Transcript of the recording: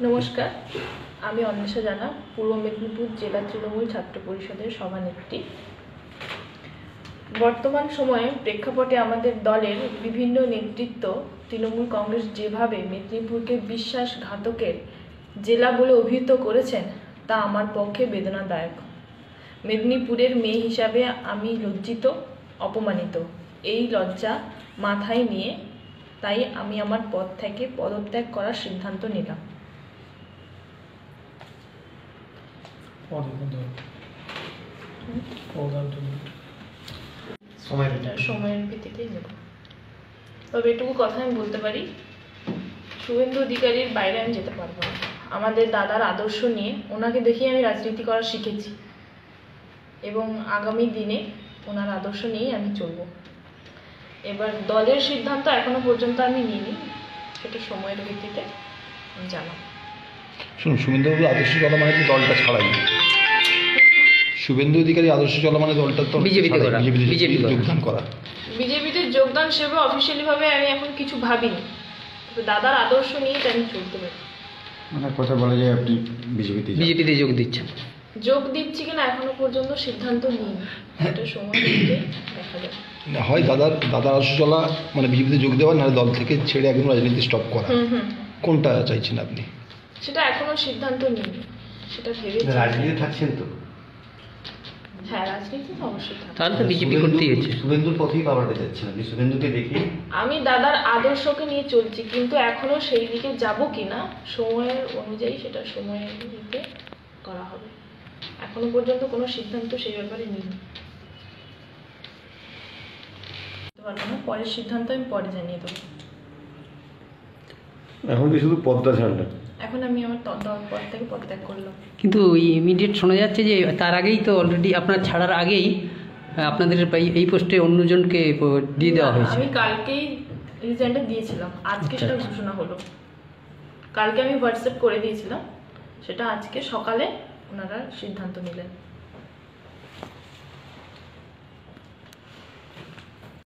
নমস্কার, আমি অন্বেষা জানা, পূর্ব মেদিনীপুর জেলা তৃণমূল ছাত্র পরিষদের সভানেত্রী। বর্তমান সময়ে প্রেক্ষাপটে আমাদের দলের বিভিন্ন নেতৃত্ব তৃণমূল কংগ্রেস যেভাবে মেদিনীপুরকে বিশ্বাসঘাতকের জেলা বলে অভিহিত করেছেন তা আমার পক্ষে বেদনাদায়ক। মেদিনীপুরের মেয়ে হিসাবে আমি লজ্জিত, অপমানিত। এই লজ্জা মাথায় নিয়ে তাই আমি আমার পদ থেকে পদত্যাগ করার সিদ্ধান্ত নিলাম। সময়ের ভিত্তিতেই নেব। তবে এটুকু কথা আমি বলতে পারি, শুভেন্দু অধিকারীর বাইরে আমি যেতে পারবো না। আমাদের দাদার আদর্শ নিয়ে ওনাকে দেখেই আমি রাজনীতি করা শিখেছি এবং আগামী দিনে ওনার আদর্শ নিয়েই আমি চলব। এবার দলের সিদ্ধান্ত এখনো পর্যন্ত আমি নিইনি, সেটা সময়ের ভিত্তিতে আমি জানাবো। শুনুন, শুভেন্দুবাবু আদর্শ চলা মানে দলটা ছাড়াই, শুভেন্দু অধিকারী আদর্শ চলা মানে দলটা তো বিজেপিতে যোগদান করা। বিজেপিতে যোগদান সেভাবে অফিসিয়ালিভাবে আমি এখন কিছু ভাবিনি, তবে দাদার আদর্শ নিয়ে আমি চলতে পারি। মানে কথা বলা যায় আপনি বিজেপিতে যোগ দিচ্ছেন। যোগ দিচ্ছি কিনা এখনো পর্যন্ত সিদ্ধান্ত নিইনি, এটা সময় নিয়ে দেখা যাবে। হয় দাদার আদর্শ চলা মানে বিজেপিতে যোগ দেওয়া, না দল থেকে ছেড়ে একদম রাজনীতি স্টপ করা, কোনটা চাইছেন আপনি? সেটা এখনো সিদ্ধান্ত নিইনি, সেটা ভেবে রাজনীতি থাকছেন তো? হ্যাঁ, রাজনীতি তো অবশ্যই থাকবে। তাহলে তো বিজেপি করতেই হচ্ছে। শুভেন্দুর পথেই পাওয়াতে যাচ্ছেন আপনি, শুভেন্দুকে দেখি। আমি দাদার আদর্শকে নিয়ে চলছি, কিন্তু এখনো সেই দিকে যাব কিনা সময়ের অনুযায়ী সেটা সময়ের দিকে করা হবে। এখনো পর্যন্ত কোনো সিদ্ধান্ত সেই ব্যাপারে নিইনি, পরের সিদ্ধান্ত আমি পরে জানিয়ে দেবো। এখন কি শুধু পদ্মা ঝান্ডা? এখন আমি আমার পদ থেকে পদত্যাগ করলাম। কিন্তু ইমিডিয়েট শোনা যাচ্ছে যে তার আগেই তো অলরেডি আপনার ছাড়ার আগেই আপনাদের এই পোস্টে অন্যজনকে দিয়ে দেওয়া হয়েছে। আমি কালকেই রিজাইনটা দিয়েছিলাম, আজকে সেটা ঘোষণা হলো। কালকে আমি হোয়াটসঅ্যাপ করে দিয়েছিলাম, সেটা আজকে সকালে ওনারা সিদ্ধান্ত নিলেন।